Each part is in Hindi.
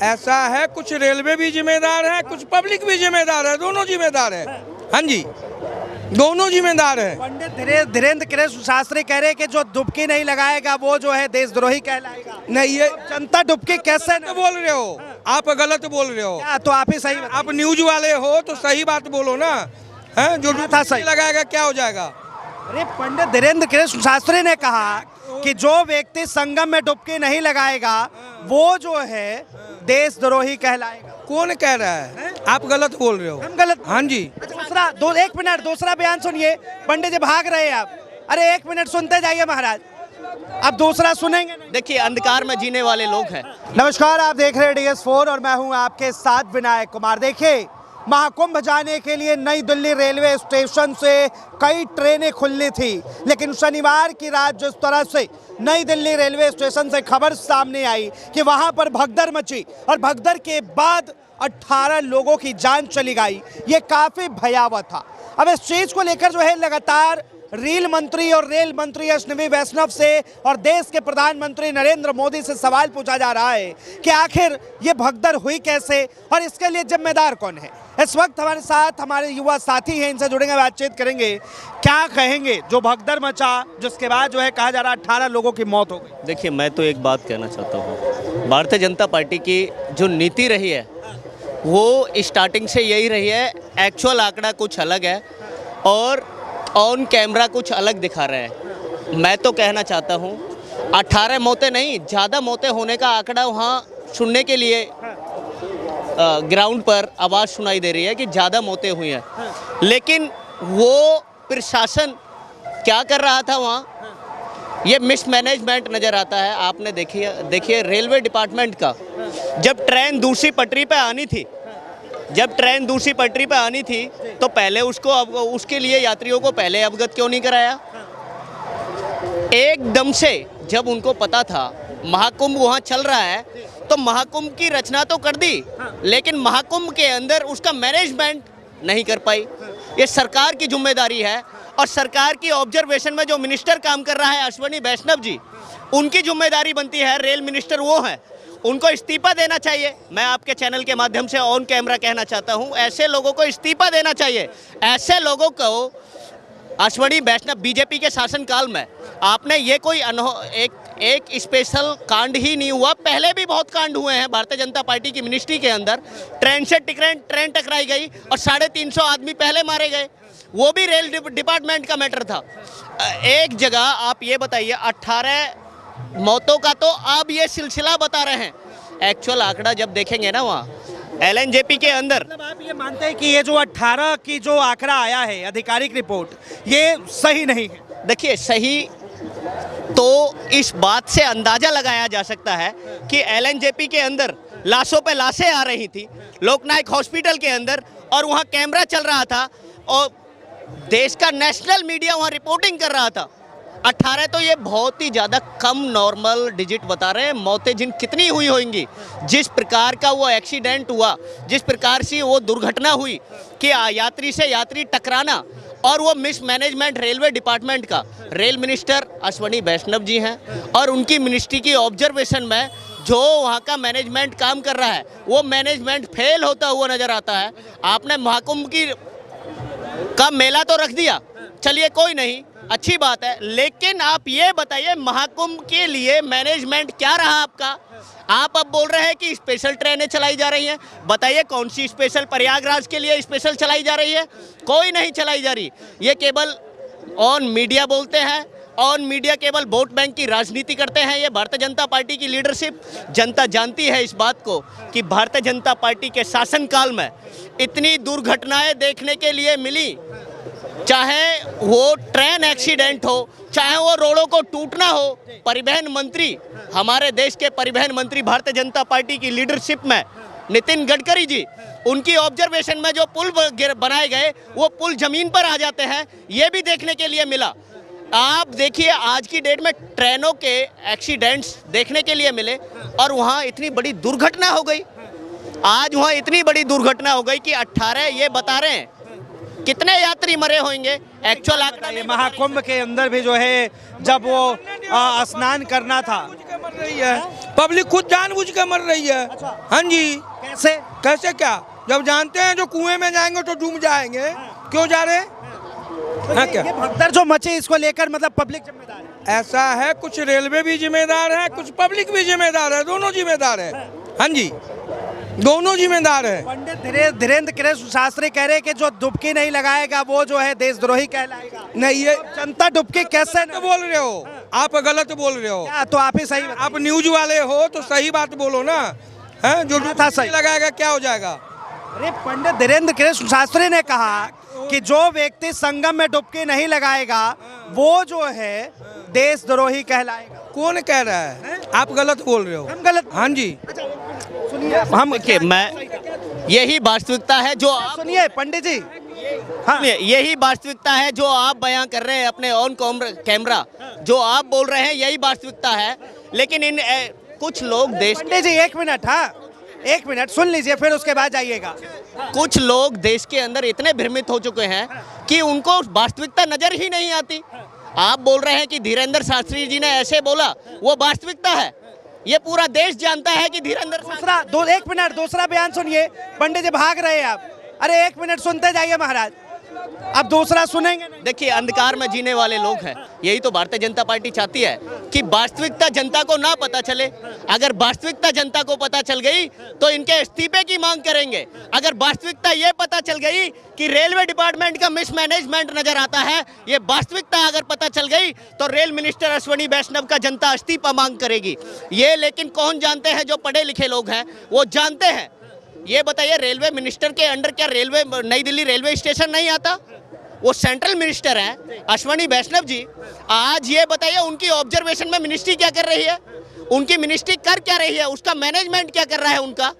ऐसा है, कुछ रेलवे भी जिम्मेदार है, कुछ पब्लिक भी जिम्मेदार है, दोनों जिम्मेदार है। हाँ जी, दोनों जिम्मेदार है। पंडित धीरेन्द्र कृष्ण शास्त्री कह रहे हैं कि जो डुबकी नहीं लगाएगा वो जो है देशद्रोही कहलाएगा। नहीं, ये जनता डुबकी कैसे गलत बोल रहे हो, आप गलत बोल रहे हो। क्या तो आप ही सही आप न्यूज वाले हो तो सही बात बोलो ना। हैं, जो क्या था सही? लगाएगा क्या हो जाएगा? अरे पंडित धीरेन्द्र कृष्ण शास्त्री ने कहा कि जो व्यक्ति संगम में डुबकी नहीं लगाएगा वो जो है देशद्रोही कहलाएगा। कौन कह रहा है? आप गलत बोल रहे हो। हम गलत? हाँ जी। दूसरा एक मिनट, दूसरा बयान सुनिए। पंडित जी भाग रहे हैं आप। अरे एक मिनट सुनते जाइए महाराज, अब दूसरा सुनेंगे नहीं। देखिए, अंधकार में जीने वाले लोग हैं। नमस्कार, आप देख रहे हैं DS4 और मैं हूं आपके साथ विनायक कुमार। देखिए, महाकुंभ जाने के लिए नई दिल्ली रेलवे स्टेशन से कई ट्रेनें खुलनी थी, लेकिन शनिवार की रात जिस तरह से नई दिल्ली रेलवे स्टेशन से खबर सामने आई कि वहां पर भगदड़ मची और भगदड़ के बाद 18 लोगों की जान चली गई, ये काफ़ी भयावह था। अब इस चीज़ को लेकर जो है लगातार रेल मंत्री और रेल मंत्री अश्विनी वैष्णव से और देश के प्रधानमंत्री नरेंद्र मोदी से सवाल पूछा जा रहा है कि आखिर ये भगदड़ हुई कैसे और इसके लिए जिम्मेदार कौन है। इस वक्त हमारे साथ हमारे युवा साथी हैं, इनसे जुड़ेंगे, बातचीत करेंगे। क्या कहेंगे जो भगदड़ मचा जिसके बाद जो है कहा जा रहा 18 लोगों की मौत हो गई? देखिए, मैं तो एक बात कहना चाहता हूँ, भारतीय जनता पार्टी की जो नीति रही है वो स्टार्टिंग से यही रही है। एक्चुअल आंकड़ा कुछ अलग है और ऑन कैमरा कुछ अलग दिखा रहे हैं। मैं तो कहना चाहता हूँ 18 मौतें नहीं, ज़्यादा मौतें होने का आंकड़ा वहाँ सुनने के लिए ग्राउंड पर आवाज़ सुनाई दे रही है कि ज़्यादा मौतें हुई हैं, लेकिन वो प्रशासन क्या कर रहा था वहाँ, ये मिसमैनेजमेंट नज़र आता है। आपने देखिए रेलवे डिपार्टमेंट का, जब ट्रेन दूसरी पटरी पे आनी थी तो पहले उसके लिए यात्रियों को पहले अवगत क्यों नहीं कराया? एकदम से जब उनको पता था महाकुंभ वहाँ चल रहा है तो महाकुंभ की रचना तो कर दी, लेकिन महाकुंभ के अंदर उसका मैनेजमेंट नहीं कर पाई। ये सरकार की जिम्मेदारी है और सरकार की ऑब्जर्वेशन में जो मिनिस्टर काम कर रहा है अश्विनी वैष्णव जी, उनकी जिम्मेदारी बनती है। रेल मिनिस्टर वो हैं, उनको इस्तीफा देना चाहिए। मैं आपके चैनल के माध्यम से ऑन कैमरा कहना चाहता हूं, ऐसे लोगों को इस्तीफा देना चाहिए। ऐसे लोगों को अश्विनी वैष्णव बीजेपी के शासनकाल में आपने ये कोई एक स्पेशल कांड ही नहीं हुआ, पहले भी बहुत कांड हुए हैं भारतीय जनता पार्टी की मिनिस्ट्री के अंदर। ट्रेन से ट्रेन टकराई गई और 350 आदमी पहले मारे गए, वो भी रेल डिपार्टमेंट का मैटर था। एक जगह आप ये बताइए, 18 मौतों का तो आप ये सिलसिला बता रहे हैं। एक्चुअल आंकड़ा जब देखेंगे ना वहाँ LNJP के अंदर, मतलब आप ये मानते हैं कि ये जो 18 की जो आंकड़ा आया है आधिकारिक रिपोर्ट, ये सही नहीं है? देखिए, सही तो इस बात से अंदाजा लगाया जा सकता है कि LNJP के अंदर लाशों पे लाशें आ रही थी, लोकनायक हॉस्पिटल के अंदर, और वहाँ कैमरा चल रहा था और देश का नेशनल मीडिया वहाँ रिपोर्टिंग कर रहा था। 18 तो ये बहुत ही ज़्यादा कम नॉर्मल डिजिट बता रहे हैं। मौतें कितनी हुई होंगी, जिस प्रकार का वो एक्सीडेंट हुआ, जिस प्रकार से वो दुर्घटना हुई कि यात्री से यात्री टकराना, और वो मिसमैनेजमेंट रेलवे डिपार्टमेंट का। रेल मिनिस्टर अश्विनी वैष्णव जी हैं और उनकी मिनिस्ट्री की ऑब्जर्वेशन में जो वहाँ का मैनेजमेंट काम कर रहा है वो मैनेजमेंट फेल होता हुआ नज़र आता है। आपने महाकुंभ का मेला तो रख दिया, चलिए कोई नहीं, अच्छी बात है, लेकिन आप ये बताइए महाकुंभ के लिए मैनेजमेंट क्या रहा आपका? आप अब बोल रहे हैं कि स्पेशल ट्रेनें चलाई जा रही हैं, बताइए कौन सी स्पेशल? प्रयागराज के लिए स्पेशल चलाई जा रही है? कोई नहीं चलाई जा रही। ये केवल ऑन मीडिया बोलते हैं, ऑन मीडिया केवल वोट बैंक की राजनीति करते हैं। ये भारतीय जनता पार्टी की लीडरशिप, जनता जानती है इस बात को कि भारतीय जनता पार्टी के शासनकाल में इतनी दुर्घटनाएं देखने के लिए मिली, चाहे वो ट्रेन एक्सीडेंट हो, चाहे वो रोडों को टूटना हो। परिवहन मंत्री, हमारे देश के परिवहन मंत्री भारतीय जनता पार्टी की लीडरशिप में नितिन गडकरी जी, उनकी ऑब्जर्वेशन में जो पुल बनाए गए वो पुल जमीन पर आ जाते हैं, ये भी देखने के लिए मिला। आप देखिए आज की डेट में ट्रेनों के एक्सीडेंट्स देखने के लिए मिले और वहाँ इतनी बड़ी दुर्घटना हो गई। आज वहाँ इतनी बड़ी दुर्घटना हो गई कि 18 ये बता रहे हैं, कितने यात्री मरे होंगे एक्चुअल आंकड़ा? महाकुंभ के अंदर भी जो है जब वो स्नान करना था रही है, पब्लिक खुद जानबूझ के मर रही है। हाँ जी। कैसे? कैसे क्या? जब जानते हैं जो कुएं में जाएंगे तो डूब जाएंगे, क्यों जा रहे हैं? हाँ क्या? ये भगदड़ जो मची इसको लेकर मतलब पब्लिक जिम्मेदार है? ऐसा है, कुछ रेलवे भी जिम्मेदार है, कुछ पब्लिक भी जिम्मेदार है, दोनों जिम्मेदार है। हाँ जी, दोनों जिम्मेदार है। पंडित धीरेन्द्र कृष्ण शास्त्री कह रहे हैं कि जो डुबकी नहीं लगाएगा वो जो है देशद्रोही कहलाएगा। नहीं, ये जनता डुबकी कैसे गलत बोल रहे हो आप, गलत बोल रहे हो क्या? तो आप ही सही बताइए। आप न्यूज वाले हो तो सही बात बोलो ना। हैं, जो क्या था सही? लगाएगा क्या हो जाएगा? अरे पंडित धीरेन्द्र कृष्ण शास्त्री ने कहा कि जो व्यक्ति संगम में डुबकी नहीं लगाएगा वो जो है देशद्रोही कहलाएगा। कौन कह रहा है? आप गलत बोल रहे हो। हम गलत? हाँ जी। सुनिए हम देखिए, मैं यही वास्तविकता है जो आप सुनिए पंडित जी। हाँ, यही वास्तविकता है जो आप बयां कर रहे हैं अपने ऑन कैमरा, जो आप बोल रहे हैं यही वास्तविकता है। लेकिन इन कुछ लोग देश पंडित जी एक मिनट, हाँ एक मिनट सुन लीजिए फिर उसके बाद जाइएगा। कुछ लोग देश के अंदर इतने भ्रमित हो चुके हैं कि उनको वास्तविकता नजर ही नहीं आती। आप बोल रहे हैं कि धीरेन्द्र शास्त्री जी ने ऐसे बोला, वो वास्तविकता है। ये पूरा देश जानता है कि धीरेन्द्र शास्त्री। एक मिनट दूसरा बयान सुनिए। पंडित जी भाग रहे हैं आप। अरे एक मिनट सुनते जाइए महाराज, अब दूसरा सुनेंगे नहीं। देखिए, अंधकार में जीने वाले लोग हैं। यही तो भारतीय जनता पार्टी चाहती है कि वास्तविकता जनता को ना पता चले। अगर वास्तविकता जनता को पता चल गई तो इनके इस्तीफे की मांग करेंगे। अगर वास्तविकता ये पता चल गई कि रेलवे डिपार्टमेंट का मिसमैनेजमेंट नजर आता है, ये वास्तविकता अगर पता चल गई तो रेल मिनिस्टर अश्विनी वैष्णव का जनता इस्तीफा मांग करेगी। ये लेकिन कौन जानते हैं? जो पढ़े लिखे लोग हैं वो जानते हैं। ये बताइए, रेलवे मिनिस्टर के अंडर क्या रेलवे नई दिल्ली रेलवे स्टेशन नहीं आता? वो सेंट्रल मिनिस्टर हैं अश्विनी वैष्णव जी। आज ये बताइए, उनकी ऑब्जर्वेशन में मिनिस्ट्री क्या कर रही है? उनकी मिनिस्ट्री कर क्या रही है? उसका मैनेजमेंट क्या कर रहा है? उनका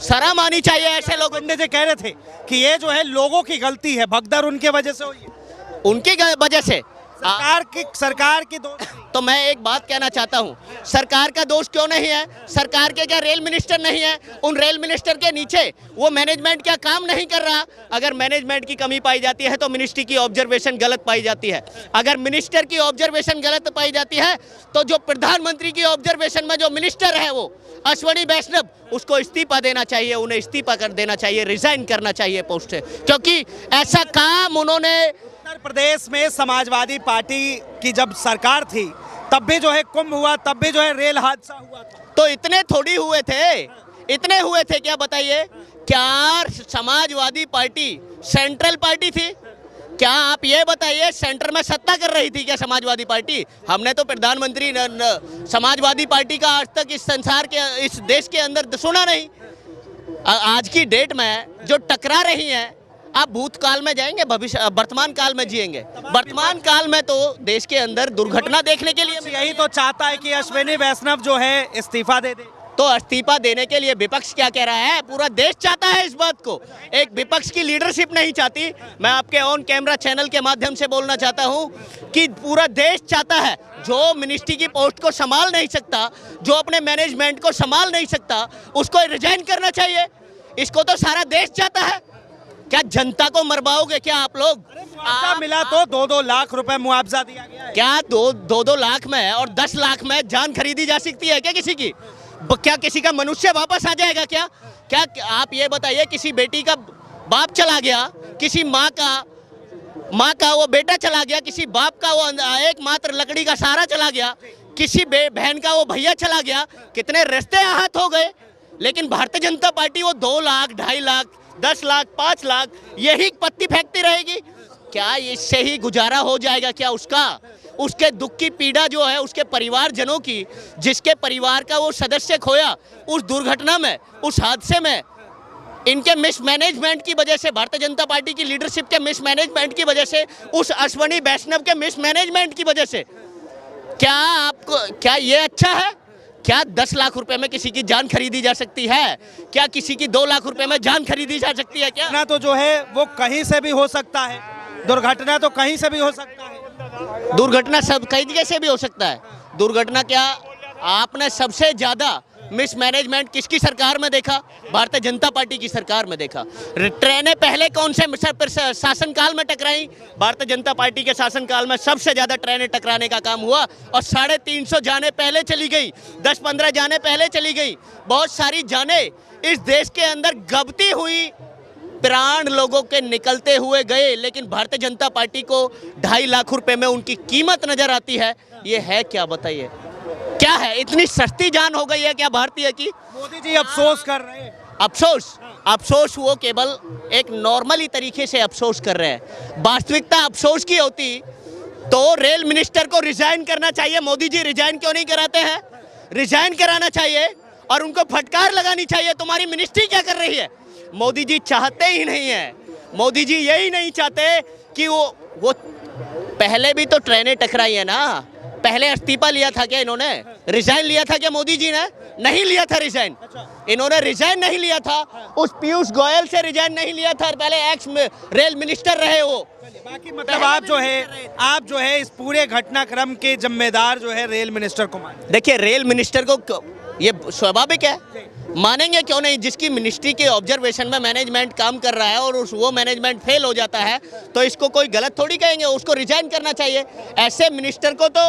शर्म आनी चाहिए ऐसे लोग। पंडित जी कह रहे थे कि ये जो है लोगों की गलती है, भगदड़ उनके वजह से हुई है। उनकी वजह से सरकार की दोष नहीं। तो मैं एक बात कहना चाहता हूं, सरकार का दोष क्यों नहीं है? सरकार के क्या रेल मिनिस्टर नहीं है? उन रेल मिनिस्टर के नीचे वो मैनेजमेंट क्या काम नहीं कर रहा? अगर मैनेजमेंट की कमी पाई जाती है तो मिनिस्ट्री की ऑब्जर्वेशन गलत पाई जाती है। अगर मिनिस्टर की ऑब्जर्वेशन गलत पाई जाती है तो जो प्रधानमंत्री की ऑब्जर्वेशन में जो मिनिस्टर है वो अश्विनी वैष्णव, उसको इस्तीफा देना चाहिए। उन्हें इस्तीफा कर देना चाहिए, रिजाइन करना चाहिए पोस्ट से, क्योंकि ऐसा काम उन्होंने। उत्तर प्रदेश में समाजवादी पार्टी की जब सरकार थी तब भी जो है कुंभ हुआ, तब भी जो है रेल हादसा हुआ था। तो इतने थोड़ी हुए थे, इतने हुए थे क्या? बताइए, क्या समाजवादी पार्टी सेंट्रल पार्टी थी? क्या आप ये बताइए, सेंटर में सत्ता कर रही थी क्या समाजवादी पार्टी? हमने तो प्रधानमंत्री समाजवादी पार्टी का आज तक इस संसार के, इस देश के अंदर सुना नहीं। आज की डेट में जो टकरा रही हैं, आप भूतकाल में जाएंगे, भविष्य वर्तमान काल में जिएंगे। वर्तमान काल में तो देश के अंदर दुर्घटना देखने के लिए यही तो चाहता है कि अश्विनी वैष्णव जो है इस्तीफा दे दे। तो इस्तीफा देने के लिए विपक्ष क्या कह रहा है? पूरा देश चाहता है इस बात को। एक विपक्ष की लीडरशिप नहीं चाहती। मैं आपके ऑन कैमरा चैनल के माध्यम से बोलना चाहता हूं कि पूरा देश चाहता है, जो मिनिस्ट्री की पोस्ट को संभाल नहीं सकता, जो अपने मैनेजमेंट को संभाल नहीं सकता, उसको रिजाइन करना चाहिए। इसको तो सारा देश चाहता है। क्या जनता को मरवाओगे क्या आप लोग? मुआवजा मिला तो 2-2 लाख रुपए मुआवजा दिया गया है। क्या 2-2 लाख में और 10 लाख में जान खरीदी जा सकती है क्या किसी की? क्या किसी का मनुष्य वापस आ जाएगा क्या? क्या आप ये बताइए, किसी बेटी का बाप चला गया, किसी माँ का वो बेटा चला गया, किसी बाप का वो एकमात्र लकड़ी का सहारा चला गया, किसी बहन का वो भैया चला गया, कितने रिश्ते आहत हो गए। लेकिन भारतीय जनता पार्टी वो 2 लाख, 2.5 लाख, 10 लाख, 5 लाख यही पत्ती फेंकती रहेगी। क्या इससे ही गुजारा हो जाएगा क्या उसका? उसके दुख की पीड़ा जो है उसके परिवारजनों की, जिसके परिवार का वो सदस्य खोया उस दुर्घटना में, उस हादसे में, इनके मिसमैनेजमेंट की वजह से, भारतीय जनता पार्टी की लीडरशिप के मिसमैनेजमेंट की वजह से, उस अश्विनी वैष्णव के मिसमैनेजमेंट की वजह से, क्या ये अच्छा है? क्या 10 लाख रुपए में किसी की जान खरीदी जा सकती है? क्या किसी की 2 लाख रुपए में जान खरीदी जा सकती है क्या? ना तो जो है वो कहीं से भी हो सकता है, दुर्घटना तो कहीं से भी हो सकता है। दुर्घटना सब कई जगह से भी हो सकता है। दुर्घटना क्या, आपने सबसे ज्यादा मिसमैनेजमेंट किसकी सरकार में देखा? भारतीय जनता पार्टी की सरकार में देखा। ट्रेनें पहले कौन से शासनकाल में टकराई? भारतीय जनता पार्टी के शासनकाल में सबसे ज़्यादा ट्रेनें टकराने का काम हुआ और 350 जानें पहले चली गई, 10-15 जानें पहले चली गई। बहुत सारी जानें इस देश के अंदर गबती हुई, प्राण लोगों के निकलते हुए गए, लेकिन भारतीय जनता पार्टी को 2.5 लाख रुपए में उनकी कीमत नजर आती है। ये है क्या, बताइए क्या है? इतनी सस्ती जान हो गई है क्या भारतीय की? मोदी जी अफसोस कर रहे हैं। अफसोस वो केवल एक नॉर्मली तरीके से अफसोस कर रहे हैं। वास्तविकता अफसोस की होती तो रेल मिनिस्टर को रिजाइन करना चाहिए। मोदी जी रिजाइन क्यों नहीं कराते हैं? रिजाइन कराना चाहिए और उनको फटकार लगानी चाहिए, तुम्हारी मिनिस्ट्री क्या कर रही है? मोदी जी चाहते ही नहीं है। मोदी जी यही नहीं चाहते कि वो पहले भी तो ट्रेनें टकराई है ना। पहले इस्तीफा लिया था क्या इन्होंने? रिजाइन लिया था क्या मोदी जी ने? नहीं लिया था रिजाइन। इन्होंने रिजाइन नहीं लिया था, उस पीयूष गोयल से रिजाइन नहीं लिया था। पहले एक्स रेल मिनिस्टर रहे वो। बाकी मतलब आप जो है इस पूरे घटनाक्रम के जिम्मेदार जो है रेल मिनिस्टर को मानेंगे? देखिए, रेल मिनिस्टर को ये स्वाभाविक है, मानेंगे क्यों नहीं? जिसकी मिनिस्ट्री के ऑब्जर्वेशन में मैनेजमेंट काम कर रहा है और वो मैनेजमेंट फेल हो जाता है तो इसको कोई गलत थोड़ी कहेंगे, उसको रिजाइन करना चाहिए। ऐसे मिनिस्टर को तो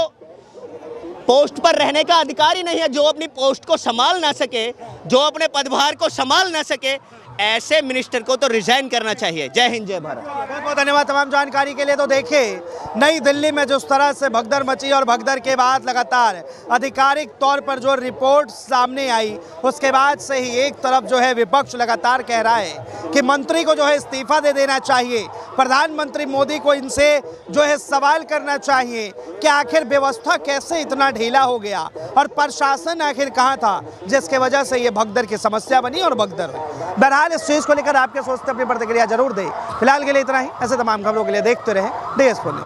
पोस्ट पर रहने का अधिकार ही नहीं है। जो अपनी पोस्ट को संभाल ना सके, जो अपने पदभार को संभाल ना सके, ऐसे मिनिस्टर को तो रिजाइन करना चाहिए। जय हिंद, जय भारत। बहुत बहुत धन्यवाद तमाम जानकारी के लिए। तो देखिए, नई दिल्ली में जिस तरह से भगदड़ मची और भगदड़ के बाद लगातार आधिकारिक तौर पर जो रिपोर्ट सामने आई, उसके बाद से ही एक तरफ जो है विपक्ष लगातार कह रहा है कि मंत्री को जो है इस्तीफा दे देना चाहिए। प्रधानमंत्री मोदी को इनसे जो है सवाल करना चाहिए कि आखिर व्यवस्था कैसे इतना ढीला हो गया और प्रशासन आखिर कहाँ था जिसके वजह से ये भगदड़ की समस्या बनी और भगदड़ हुई। बहरहाल इस चीज़ को लेकर आपके सोचते अपनी प्रतिक्रिया जरूर दें। फिलहाल के लिए इतना ही। ऐसे तमाम खबरों के लिए देखते रहें DS4 न्यूज़।